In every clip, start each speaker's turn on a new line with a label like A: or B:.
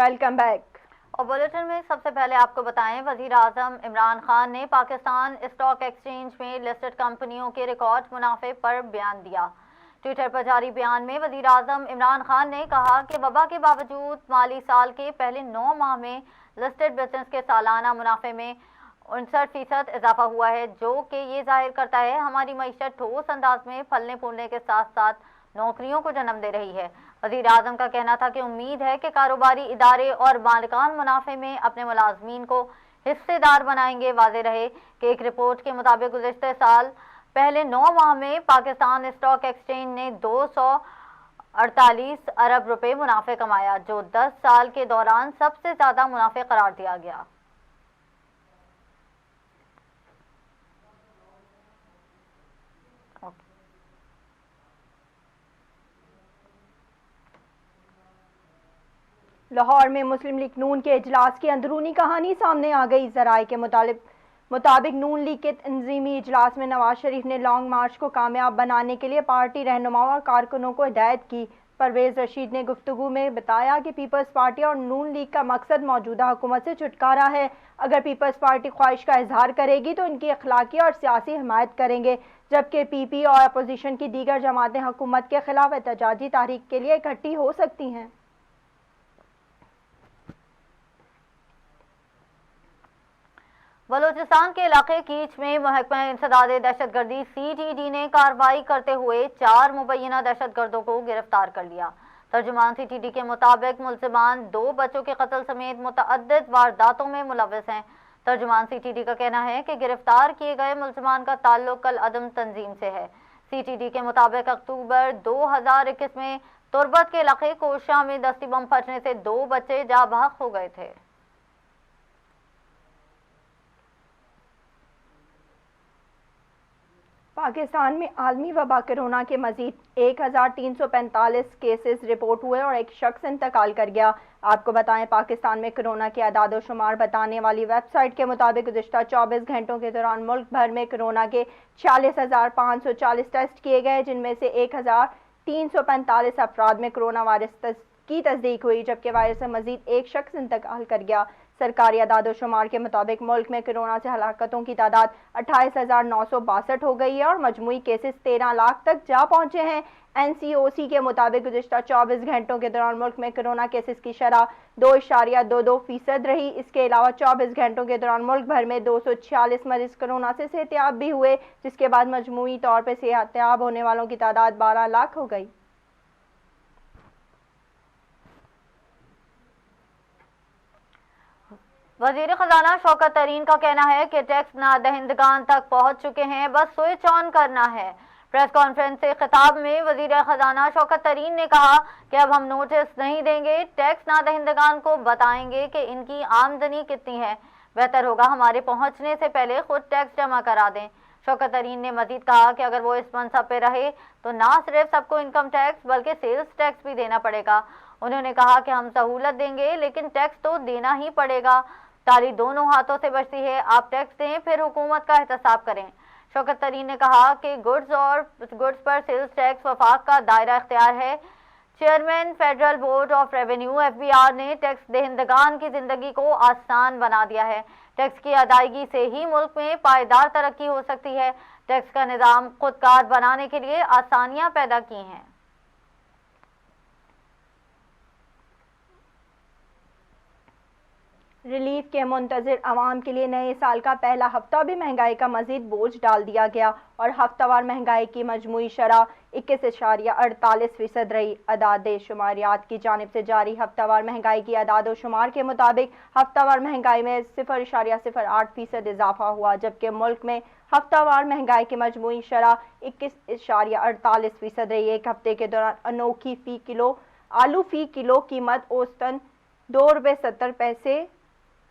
A: Welcome back.
B: और bulletin में सबसे पहले आपको बताएं, वजीर आजम इमरान खान ने पाकिस्तान स्टॉक एक्सचेंज में लिस्टेड कंपनियों के रिकॉर्ड मुनाफे पर बयान दिया। ट्विटर पर जारी बयान में वजीर आजम इमरान खान ने कहा कि वबा के बावजूद माली साल के पहले 9 माह में लिस्टेड बिजनेस के सालाना मुनाफे में 59% इजाफा हुआ है, जो कि ये जाहिर करता है हमारी मईशत ठोस अंदाज में फलने फूलने के साथ साथ नौकरियों को जन्म दे रही है। वज़ीर आज़म का कहना था कि उम्मीद है कि कारोबारी इदारे और मालिकान मुनाफे में अपने मुलाजमीन को हिस्सेदार बनाएंगे। वाज़ेह रहे कि एक रिपोर्ट के मुताबिक गुज़िश्ते साल पहले 9 माह में पाकिस्तान स्टॉक एक्सचेंज ने 248 अरब रुपए मुनाफे कमाया, जो 10 साल के दौरान सबसे ज़्यादा मुनाफे करार दिया गया।
A: लाहौर में मुस्लिम लीग नून के इजलास की अंदरूनी कहानी सामने आ गई। जराये के मुताबिक नून लीग के तंजीमी इजलास में नवाज शरीफ ने लॉन्ग मार्च को कामयाब बनाने के लिए पार्टी रहनुमाओं और कारकुनों को हिदायत की। परवेज रशीद ने गुफ्तगू में बताया कि पीपल्स पार्टी और नून लीग का मकसद मौजूदा हुकूमत से छुटकारा है। अगर पीपल्स पार्टी ख्वाहिश का इजहार करेगी तो इनकी अखलाकी और सियासी हिमायत करेंगे, जबकि पीपी और अपोजिशन की दीगर जमातें हुकूमत के खिलाफ एहतजाजी तहरीक के लिए इकट्ठी हो सकती हैं।
B: बलूचिस्तान के इलाके कीच में महकमा इंसदाद दहशतगर्दी CTD ने कार्रवाई करते हुए 4 मुबैना दहशतगर्दों को गिरफ्तार कर लिया। तर्जुमान CTD के मुताबिक मुल्जिमान 2 बच्चों के कत्ल समेत मुतअद्दिद वारदातों में मुलव्वस हैं। तर्जुमान CTD का कहना है कि गिरफ्तार किए गए मुल्जिमान का ताल्लुक कल अदम तंजीम से है। CTD के मुताबिक अक्टूबर 2021 में तुर्बत के इलाके कोशा में दस्ती बम फटने से 2 बच्चे जा बहक हो गए थे।
A: पाकिस्तान में आलमी वबा कोरोना के मजीद 1345 केसेस रिपोर्ट हुए और एक शख्स इंतकाल कर गया। आपको बताएं, पाकिस्तान में कोरोना के आदाद शुमार बताने वाली वेबसाइट के मुताबिक गुज़िश्ता 24 घंटों के दौरान मुल्क भर में कोरोना के 46,540 टेस्ट किए गए, जिनमें से 1345 अफराद में कोरोना वायरस की तस्दीक हुई, जबकि वायरस से मजीद एक शख्स इंतकाल कर गया। सरकारी आदाद शुमार के मुताबिक मुल्क में कोरोना से हलाकतों की तादाद 28,962 हो गई है और मजमूई केसेस 13 लाख तक जा पहुंचे हैं। NCOC के मुताबिक गुज़िश्ता 24 घंटों के दौरान मुल्क में कोरोना केसेस की शरह 2.22% रही। इसके अलावा 24 घंटों के दौरान मुल्क भर में 246 मरीज कोरोना से सेहतियाब भी हुए, जिसके बाद मजमूई तौर पर सेहतियाब होने वालों की तादाद 12 लाख हो गई।
B: वजीर खजाना शौकत तरीन का कहना है कि टैक्स नादहिंदगान तक पहुंच चुके हैं, बस स्विच ऑन करना है। प्रेस कॉन्फ्रेंस से खिताब में वजीर खजाना शौकत तरीन ने कहा कि अब हम नोटिस नहीं देंगे, टैक्स नादहिंदगान को बताएंगे कि इनकी आमदनी कितनी है। बेहतर होगा हमारे पहुंचने से पहले खुद टैक्स जमा करा दें। शौकत तरीन ने मजीद कहा कि अगर वो इस मनसब पे रहे तो ना सिर्फ सबको इनकम टैक्स बल्कि सेल्स टैक्स भी देना पड़ेगा। उन्होंने कहा कि हम सहूलत देंगे लेकिन टैक्स तो देना ही पड़ेगा। ताली दोनों हाथों से बचती है, आप टैक्स दें फिर हुकूमत का एहतसाब करें। शौकत तरीन ने कहा कि गुड्स पर सेल्स टैक्स वफाक का दायरा इख्तियार है। Chairman federal board of revenue FBR ने टैक्स देहिंदगान की जिंदगी को आसान बना दिया है। टैक्स की अदायगी से ही मुल्क में पायदार तरक्की हो सकती है। टैक्स का निज़ाम खुदकार बनाने के लिए आसानियां पैदा की हैं।
A: रिलीफ के मुंतजिर अवाम के लिए नए साल का पहला हफ्ता भी महंगाई का मजीद बोझ डाल दिया गया और हफ्तावार महंगाई की मजमूई शरह 21.48% रही। अदाद शुमारियात की जानिब से जारी हफ्तावार महंगाई की अदाद शुमार के मुताबिक हफ्तावार महंगाई में 0.08% इजाफा हुआ, जबकि मुल्क में हफ्तावार महंगाई की मजमूई शरह 21.48% रही। एक हफ्ते के दौरान अनोखी आलू फी किलो कीमत औसतन ₹2.70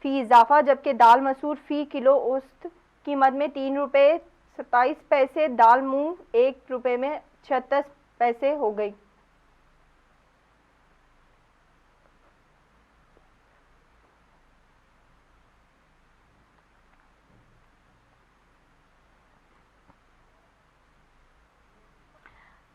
A: फी इजाफा, जबकि दाल मसूर फी किलो औसत कीमत में ₹3.27, दाल मूंग ₹1 में 76 पैसे हो गई।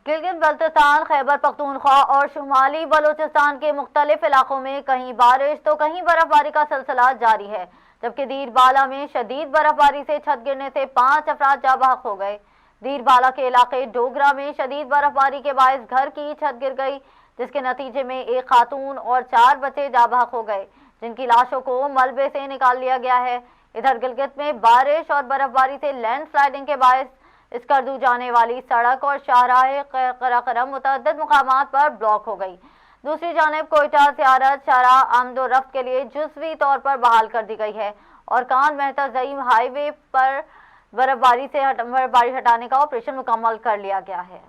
B: गिलगित बल्तिस्तान, खैबर पख्तूनख्वा और शुमाली बलूचिस्तान के मुख्तलिफ इलाकों में कहीं बारिश तो कहीं बर्फबारी का सिलसिला जारी है, जबकि दीरबाला में शदीद बर्फबारी से छत गिरने से 5 अफराद जाँ बहक हो गए। दीरबाला के इलाके डोगरा में शदीद बर्फबारी के बायस घर की छत गिर गई, जिसके नतीजे में एक खातून और 4 बच्चे जाँ बहक हो गए, जिनकी लाशों को मलबे से निकाल लिया गया है। इधर गिलगित में बारिश और बर्फबारी से लैंडस्लाइडिंग के बायस स्कर्दू जाने वाली सड़क और शाहराह कराकरम मुतअद्दिद मुकामात पर ब्लॉक हो गई। दूसरी जानिब कोयटा ज़ियारत शाहराह आमदोरफ्त के लिए जुज़वी तौर पर बहाल कर दी गई है और कान मेहता ज़ईम हाईवे पर बर्फबारी हटाने का ऑपरेशन मुकम्मल कर लिया गया है।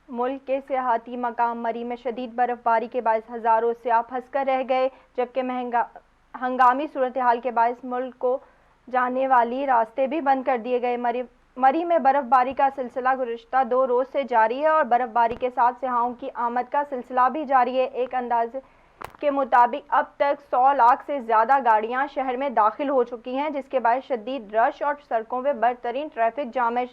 A: मुल्क के सियाहती मकाम मरी में शदीद बर्फबारी के बायस हज़ारों सियाह फंस कर रह गए, जबकि हंगामी सूरत हाल के बायस मुल्क को जाने वाली रास्ते भी बंद कर दिए गए। मरी में बर्फबारी का सिलसिला गुज़िश्ता 2 रोज़ से जारी है और बर्फबारी के साथ सियाहों की आमद का सिलसिला भी जारी है। एक अंदाजे के मुताबिक अब तक 100 लाख से ज़्यादा गाड़ियां शहर में दाखिल हो चुकी हैं, जिसके बायस शदीद रश और सड़कों पर बदतरीन ट्रैफिक जाम है।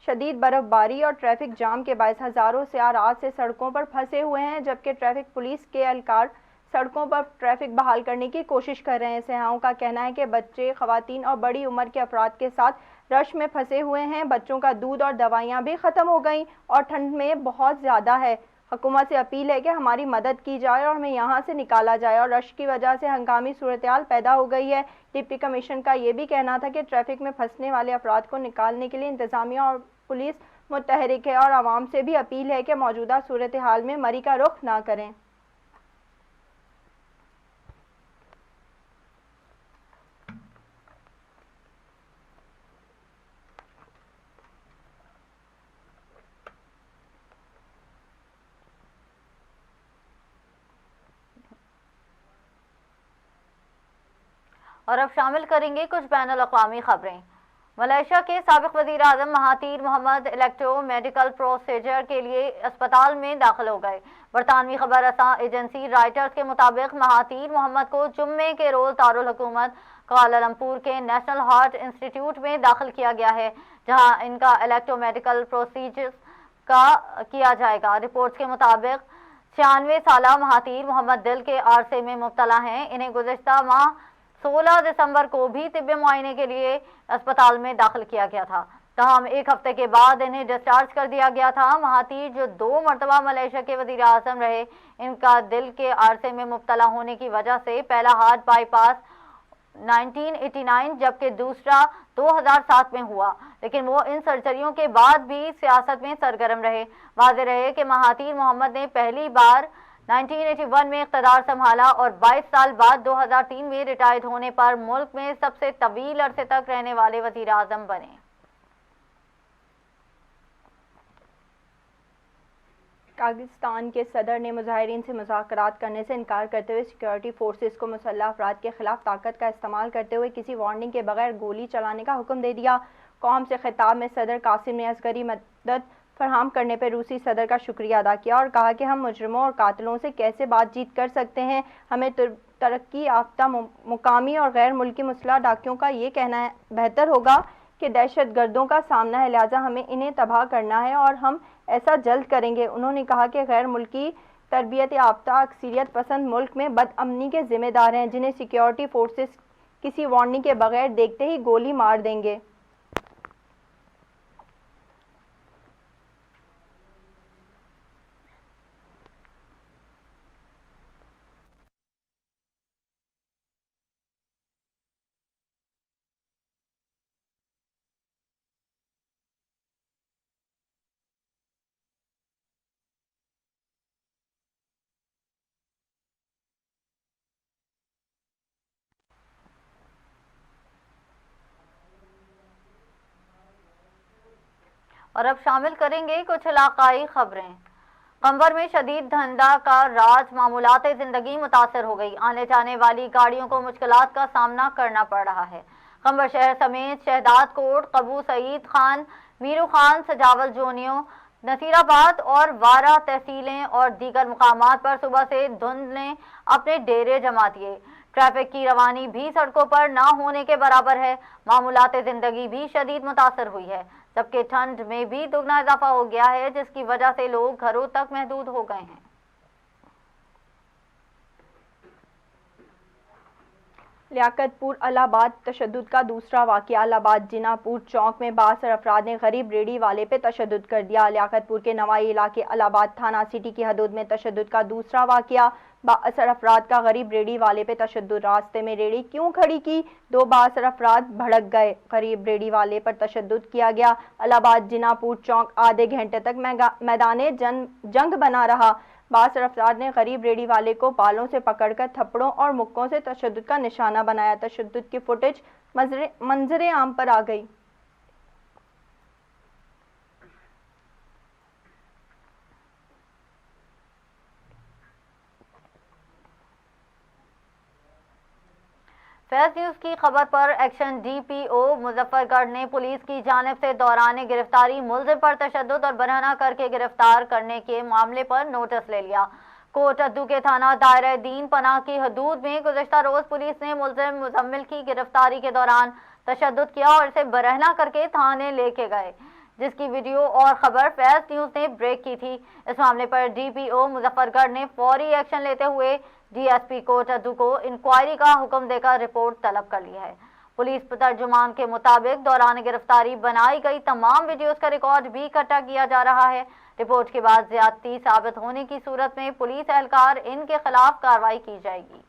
A: शदीद बर्फबारी और ट्रैफिक जाम के बायस हज़ारों सियाह रात से सड़कों पर फंसे हुए हैं, जबकि ट्रैफिक पुलिस के एहलकार सड़कों पर ट्रैफिक बहाल करने की कोशिश कर रहे हैं। सियाहों का कहना है कि बच्चे, ख़वातीन और बड़ी उम्र के अफराद के साथ रश में फंसे हुए हैं। बच्चों का दूध और दवाइयाँ भी ख़त्म हो गई और ठंड में बहुत ज़्यादा है। हुकूमत से अपील है कि हमारी मदद की जाए और हमें यहाँ से निकाला जाए और रश की वजह से हंगामी सूरत-ए-हाल पैदा हो गई है। डिप्टी कमिश्नर का ये भी कहना था कि ट्रैफिक में फंसने वाले अफराद को निकालने के लिए इंतज़ामिया और पुलिस मुतहरिक है और आवाम से भी अपील है कि मौजूदा सूरत-ए-हाल में मरी का रुख ना करें।
B: और अब शामिल करेंगे कुछ बैनुल अक़वामी खबरें। मलेशिया के साबिक़ वज़ीर आज़म Mahathir Mohammad electro medical procedure के लिए अस्पताल में दाखिल हो गए। बरतानवी खबर रसां एजेंसी राइटर्स के मुताबिक महातीर मोहम्मद को जुम्मे के रोज़ दारुल हुकूमत कुआलालंपुर के नेशनल हार्ट इंस्टीट्यूट में दाखिल किया गया है, जहां इनका इलेक्ट्रो मेडिकल प्रोसीजर का किया जाएगा। रिपोर्ट्स के मुताबिक 96 साला महातीर मोहम्मद दिल के आरसे में मुब्तला हैं। इन्हें गुज़िश्ता माह 16 दिसंबर को भी तिब्बी मुआयने के लिए अस्पताल में दाखिल किया गया था, तमाम 1 हफ्ते के बाद इन्हें डिस्चार्ज कर दिया गया था। महातीर जो 2 मरतबा मलेशिया के वज़ीर आज़म रहे, इनका दिल के आरसे में मुब्तला होने की वजह से पहला हार्ट बाईपास 1989 जबकि दूसरा 2007 में हुआ, लेकिन वो इन सर्जरियों के बाद भी सियासत में सरगर्म रहे। वाज़ेह रहे कि महातीर मोहम्मद ने पहली बार 1981 में इक़्तिदार संभाला और 22 साल बाद 2003 में रिटायर्ड होने पर मुल्क में सबसे तवील अरसे तक रहने वाले वज़ीर आज़म बने।
A: पाकिस्तान के सदर ने मुजाहिरीन से मुज़ाकरात करने से इनकार करते हुए सिक्योरिटी फोर्सेस को मुसल्लह अफराद के खिलाफ ताकत का इस्तेमाल करते हुए किसी वार्निंग के बगैर गोली चलाने का हुक्म दे दिया। कौम से खिताब में सदर कासिम ने असगरी मदद फराहम करने पर रूसी सदर का शुक्रिया अदा किया और कहा कि हम मुजरिमों और कातिलों से कैसे बातचीत कर सकते हैं। हमें तरक्की याफ्ता मुकामी और गैर मुल्की मुसल्लह डाकियों का ये कहना है बेहतर होगा कि दहशत गर्दों का सामना है, लिहाजा हमें इन्हें तबाह करना है और हम ऐसा जल्द करेंगे। उन्होंने कहा कि गैर मुल्की तरबियत याफ्ता अक्सरियत पसंद मुल्क में बदअमनी के जिम्मेदार हैं, जिन्हें सिक्योरिटी फोर्सेस किसी वार्निंग के बगैर देखते ही गोली मार देंगे।
B: और अब शामिल करेंगे कुछ इलाकाई खबरें। कंबर में शदीद धंधा का राज, मामूलात जिंदगी मुतासर हो गई। आने जाने वाली गाड़ियों को मुश्किलात का सामना करना पड़ रहा है। कंबर शहर समेत शहदाद कोट, कबू सईद खान, मीरू खान, सजावल जोनियो, नसीराबाद और वारा तहसीलें और दीगर मुकामात पर सुबह से धुंध ने अपने डेरे जमा दिए। ट्रैफिक की रवानी भी सड़कों पर ना होने के बराबर है। मामूलात जिंदगी भी शदीद मुतासर हुई है, जबकि ठंड में भी दुगना इजाफा हो गया है, जिसकी वजह से लोग घरों तक महदूद हो गए हैं।
A: लियाकतपुर इलाहाबाद तशद्दुद का दूसरा वाक़या। इलाहाबाद जिनापुर चौक में बासर अफराद ने गरीब रेडी वाले पे तशद्दुद कर दिया। लियाकतपुर के नवाई इलाके इलाहाबाद थाना सिटी की हदूद में तशद्दुद का दूसरा वाक़या। बासर अफराद का गरीब रेडी वाले पे तशद्दुद। रास्ते में रेडी क्यों खड़ी की, दो बासर अफराद भड़क गए। गरीब रेडी वाले पर तशद्दुद किया गया। इलाहाबाद जिनापुर चौक आधे घंटे तक मैदाने जंग बना रहा। बासर अफराद ने गरीब रेडी वाले को बालों से पकड़कर थप्पड़ों और मुक्कों से तशद्दुद का निशाना बनाया। तशद्दुद की फुटेज मंजरे आम पर आ गई।
B: फैज न्यूज की खबर पर एक्शन डीपीओ मुजफ्फरगढ़ ने पुलिस की जानिब से दौरान गिरफ्तारी मुलजिम पर तशद्दुद और बरहना करके गिरफ्तार करने के मामले पर नोटिस ले लिया। कोट अद्दू के थाना दायरा दीन पनाह की हदूद में गुज़श्ता रोज पुलिस ने मुलजिम मुजम्मिल की गिरफ्तारी के दौरान तशद्दुद किया और इसे बरहना करके थाने लेके गए, जिसकी वीडियो और खबर फैज न्यूज ने ब्रेक की थी। इस मामले पर डीपीओ मुजफ्फरगढ़ ने फौरी एक्शन लेते हुए डीएसपी कोट अद्दू को इंक्वायरी का हुक्म देकर रिपोर्ट तलब कर ली है। पुलिस तर्जुमान के मुताबिक दौरान गिरफ्तारी बनाई गई तमाम वीडियोस का रिकॉर्ड भी इकट्ठा किया जा रहा है। रिपोर्ट के बाद ज्यादती साबित होने की सूरत में पुलिस एहलकार इनके खिलाफ कार्रवाई की जाएगी।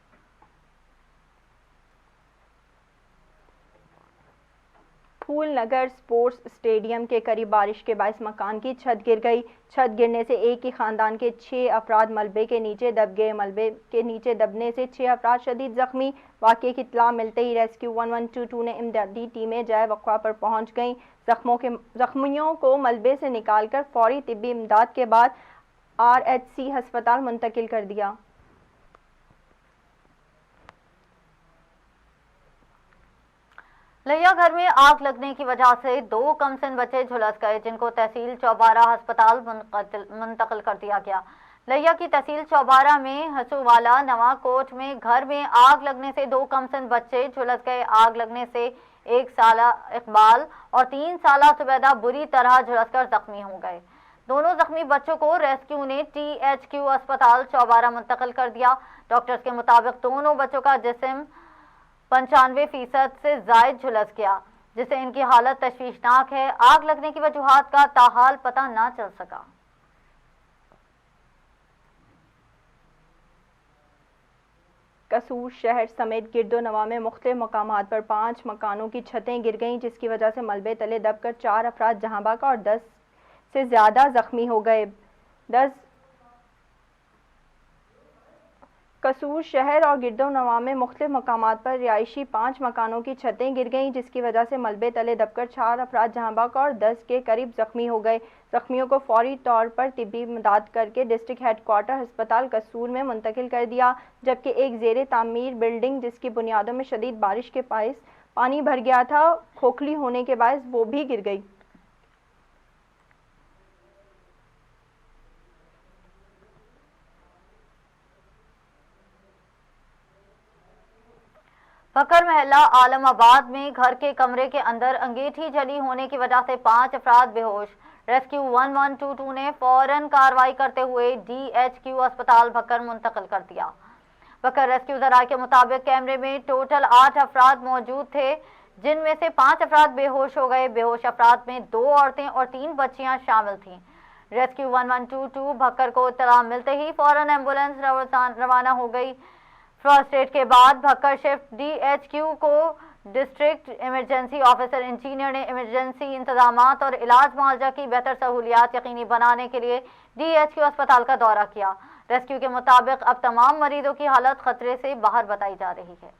A: फूल नगर स्पोर्ट्स स्टेडियम के करीब बारिश के बायस मकान की छत गिर गई। छत गिरने से एक ही खानदान के 6 अफराद मलबे के नीचे दब गए। मलबे के नीचे दबने से 6 अफराद शदीद जख्मी। वाक़े की इत्तला मिलते ही रेस्क्यू 1122 ने इमदादी टीमें जाए वक़्वा पर पहुंच गईं। जख्मियों को मलबे से निकालकर फौरी तिब्बी इमदाद के बाद RHC हस्पताल मुंतकिल कर दिया।
B: लिया घर में आग लगने की वजह से 2 कमसिन बच्चे झुलस गए, जिनको तहसील चौबारा अस्पताल मुंतकिल कर दिया गया। लिया की तहसील चौबारा में हसूवाला नवाकोट में घर में आग लगने से 2 कमसिन बच्चे झुलस गए। आग लगने से 1 साला इकबाल और 3 साला सुबैदा बुरी तरह झुलसकर जख्मी हो गए। दोनों जख्मी बच्चों को रेस्क्यू ने THQ अस्पताल चौबारा मुंतकिल कर दिया। डॉक्टर्स के मुताबिक दोनों बच्चों का जिस्म 95% से जायद झुलस गया, जिससे इनकी हालत तशवीशनाक है। आग लगने की वजूहात का ताहाल पता न चल सका।
A: कसूर शहर समेत गिरदोनवा में मुख्तलिफ मकामात पर 5 मकानों की छतें गिर गईं, जिसकी वजह से मलबे तले दबकर 4 अफराद जहां बाक और 10 से ज्यादा जख्मी हो गए। कसूर शहर और गिरदोनवा में मुख्तलिफ मकामात पर रिहायशी 5 मकानों की छतें गिर गईं, जिसकी वजह से मलबे तले दबकर 4 अफराद जहां बाक और 10 के करीब जख्मी हो गए। जख्मियों को फौरी तौर पर तिब्बी इमदाद करके डिस्ट्रिक्ट हेडक्वार्टर अस्पताल कसूर में मुंतकिल कर दिया, जबकि एक ज़ेरे तामीर बिल्डिंग जिसकी बुनियादों में शदीद बारिश के बायस पानी भर गया था, खोखली होने के बायस वो भी गिर गई।
B: फकर महला आलमाबाद में घर के कमरे के अंदर अंगीठी जली होने की वजह से 5 अफराद बेहोश। रेस्क्यू 1122 ने फौरन कार्रवाई करते हुए DHQ अस्पताल भक्कर मुंतकिल कर दिया। भक्कर रेस्क्यू जराये के मुताबिक कैमरे में टोटल 8 अफराद मौजूद थे, जिनमें से 5 अफराद बेहोश हो गए। बेहोश अफराद में 2 औरतें और 3 बच्चियां शामिल थीं। रेस्क्यू 1122 भक्कर को इत्तला मिलते ही फौरन एम्बुलेंस रवाना हो गई। फर्स्ट एड के बाद भक्कर शिफ्ट DHQ को डिस्ट्रिक्ट इमरजेंसी ऑफिसर इंजीनियर ने इमरजेंसी इंतजामात और इलाज मुआवजा की बेहतर सहूलियात यकीनी बनाने के लिए DHQ अस्पताल का दौरा किया। रेस्क्यू के मुताबिक अब तमाम मरीजों की हालत खतरे से बाहर बताई जा रही है।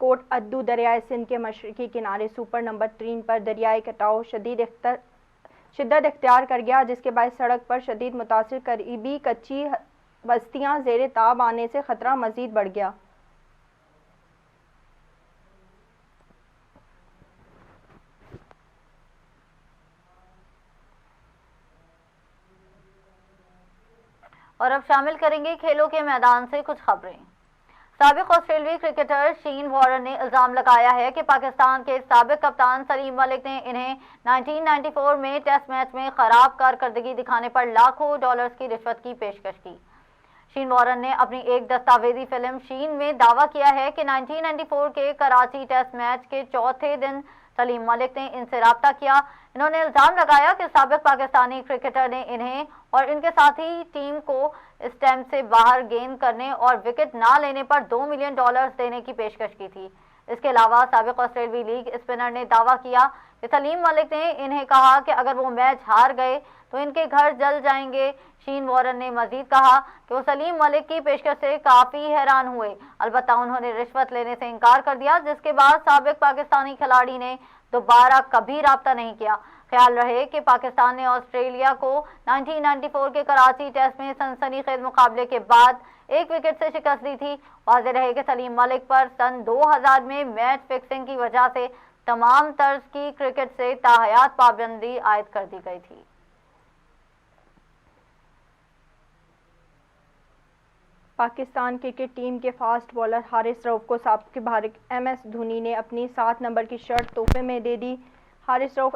A: कोट अद्दू दरियाए सिंध के मशरकी किनारे सुपर नंबर 3 पर दरियाई कटाव शिद्दत इख्तियार कर गया, जिसके बाद सड़क पर शदीद मुतासिर करीबी कच्ची बस्तियां ज़ेरे ताब आने से खतरा मजीद बढ़ गया।
B: और अब शामिल करेंगे खेलों के मैदान से कुछ खबरें। साबिक ऑस्ट्रेलियाई क्रिकेटर शेन वॉरन ने इल्जाम लगाया है कि पाकिस्तान के साबिक कप्तान सलीम मलिक ने इन्हें 1994 में टेस्ट मैच में खराब कारकर्दगी दिखाने पर लाखों डॉलर्स की रिश्वत की पेशकश की। शेन वॉरन ने अपनी एक दस्तावेजी फिल्म शीन में दावा किया है कि 1994 के कराची टेस्ट मैच के चौथे दिन सलीम मलिक ने इनसे राब्ता किया। इन्होंने इल्जाम लगाया कि साबिक पाकिस्तानी क्रिकेटर ने इन्हें और इनके साथी टीम को स्टैम्प से बाहर गेंद करने और विकेट ना लेने पर $2 मिलियन देने की पेशकश की थी। इसके अलावा साबिक ऑस्ट्रेलियाई लीग स्पिनर ने दावा किया कि सलीम मलिक ने इन्हें कहा कि अगर वो मैच हार गए तो इनके घर जल जाएंगे। शेन वॉरन ने मजीद कहा कि वो सलीम मलिक की पेशकश से काफी हैरान हुए, अलबत्ता उन्होंने रिश्वत लेने से इनकार कर दिया, जिसके बाद साबिक पाकिस्तानी खिलाड़ी ने दोबारा कभी राब्ता नहीं किया। ख्याल रहे कि पाकिस्तान ने ऑस्ट्रेलिया को 1994 के कराची टेस्ट में सनसनीखेज मुकाबले के बाद 1 विकेट से शिकस्त दी थी। वाज़ेह रहे कि सलीम मलिक पर सन 2000 में मैच फिक्सिंग की वजह से तमाम तर्ज की क्रिकेट से ताहयात पाबंदी आयद कर दी गई थी।
A: पाकिस्तान क्रिकेट टीम के फास्ट बॉलर हारिस रऊफ को साबिक भारत MS धोनी ने अपनी 7 नंबर की शर्ट तोहफे में दे दी। हारिस रऊफ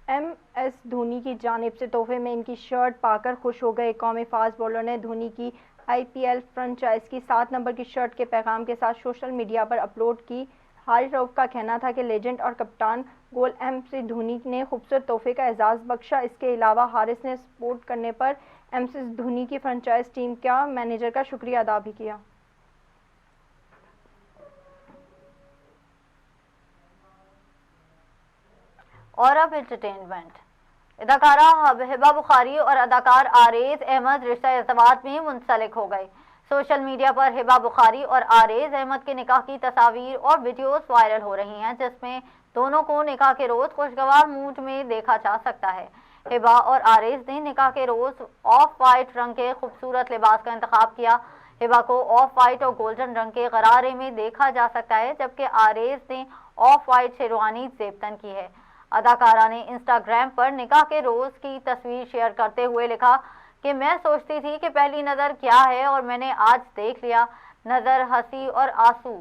A: MS धोनी की जानिब से तोहफे में इनकी शर्ट पाकर खुश हो गए। कौमी फास्ट बॉलर ने धोनी की IPL फ्रेंचाइज की 7 नंबर की शर्ट के पैगाम के साथ सोशल मीडिया पर अपलोड की। हारिस रऊफ का कहना था कि लेजेंड और कप्तान गोल MS धोनी ने खूबसूरत तोहफे का एजाज़ बख्शा। इसके अलावा हारिस ने सपोर्ट करने पर MS धोनी की फ्रेंचाइज टीम का मैनेजर का शुक्रिया अदा भी किया।
B: और अब एंटरटेनमेंट। अदाकारा हिबा बुखारी और अदाकार आरेज अहमद रिश्ता इर्तबात में मुंसलिक हो गए। सोशल मीडिया पर हिबा बुखारी और आरेज अहमद के निकाह की तस्वीर और वीडियोस वायरल हो रही हैं, जिसमें दोनों को निकाह के रोज खुशगवार मूड में देखा जा सकता है। हिबा और आरेज ने निकाह के रोज ऑफ वाइट रंग के खूबसूरत लिबास का इंतखाब किया। हिबा को ऑफ वाइट और गोल्डन रंग के गरारे में देखा जा सकता है, जबकि आरेज ने ऑफ वाइट शेरवानी जेबतन की है। अदाकारा ने इंस्टाग्राम पर निकाह के रोज की तस्वीर शेयर करते हुए लिखा कि मैं सोचती थी कि पहली नज़र क्या है और मैंने आज देख लिया, नज़र हंसी और आंसू।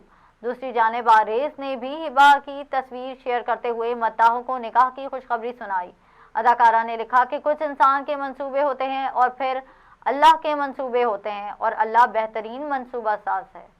B: दूसरी जानिब आरेज ने भी हिबा की तस्वीर शेयर करते हुए मद्दाहों को निकाह की खुशखबरी सुनाई। अदाकारा ने लिखा कि कुछ इंसान के मंसूबे होते हैं और फिर अल्लाह के मंसूबे होते हैं और अल्लाह बेहतरीन मंसूबा साज है।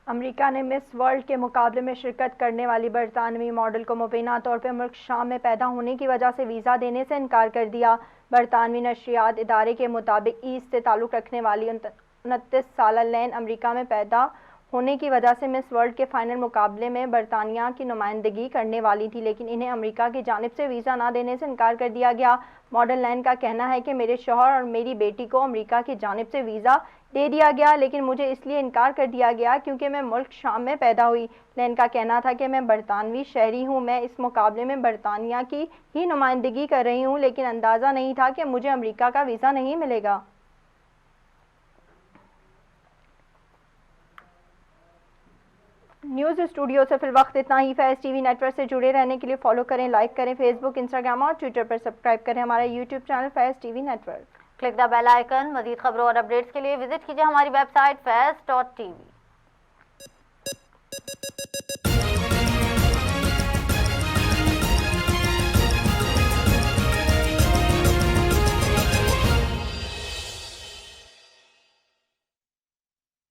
A: अमेरिका ने मिस वर्ल्ड के मुकाबले में शिरकत करने वाली बरतानवी मॉडल को मुबीना तौर पर मुल्क शाम में पैदा होने की वजह से वीज़ा देने से इनकार कर दिया। बरतानवी नशरियात इदारे के मुताबिक ईस्ट से ताल्लुक़ रखने वाली 29 साला लैन अमेरिका में पैदा होने की वजह से मिस वर्ल्ड के फाइनल मुकाबले में बरतानिया की नुमाइंदगी करने वाली थी, लेकिन इन्हें अमेरिका की जानिब से वीज़ा ना देने से इनकार कर दिया गया। मॉडल लैन का कहना है कि मेरे शौहर और मेरी बेटी को अमेरिका की जानिब से वीज़ा दे दिया गया, लेकिन मुझे इसलिए इनकार कर दिया गया क्योंकि मैं मुल्क शाम में पैदा हुई। लैन का कहना था कि मैं बरतानवी शहरी हूँ, मैं इस मुकाबले में बरतानिया की ही नुमाइंदगी कर रही हूँ, लेकिन अंदाज़ा नहीं था कि मुझे अमेरिका का वीज़ा नहीं मिलेगा। न्यूज़ स्टूडियो से फिल वक्त इतना ही। फैज़ टीवी नेटवर्क से जुड़े रहने के लिए फॉलो करें, लाइक करें, फेसबुक, इंस्टाग्राम और ट्विटर पर सब्सक्राइब करें हमारा YouTube channel Faiz TV network.
B: Click the bell icon. मज़ीद खबरों और अपडेट्स के लिए विजिट कीजिए हमारी वेबसाइट faiz.tv।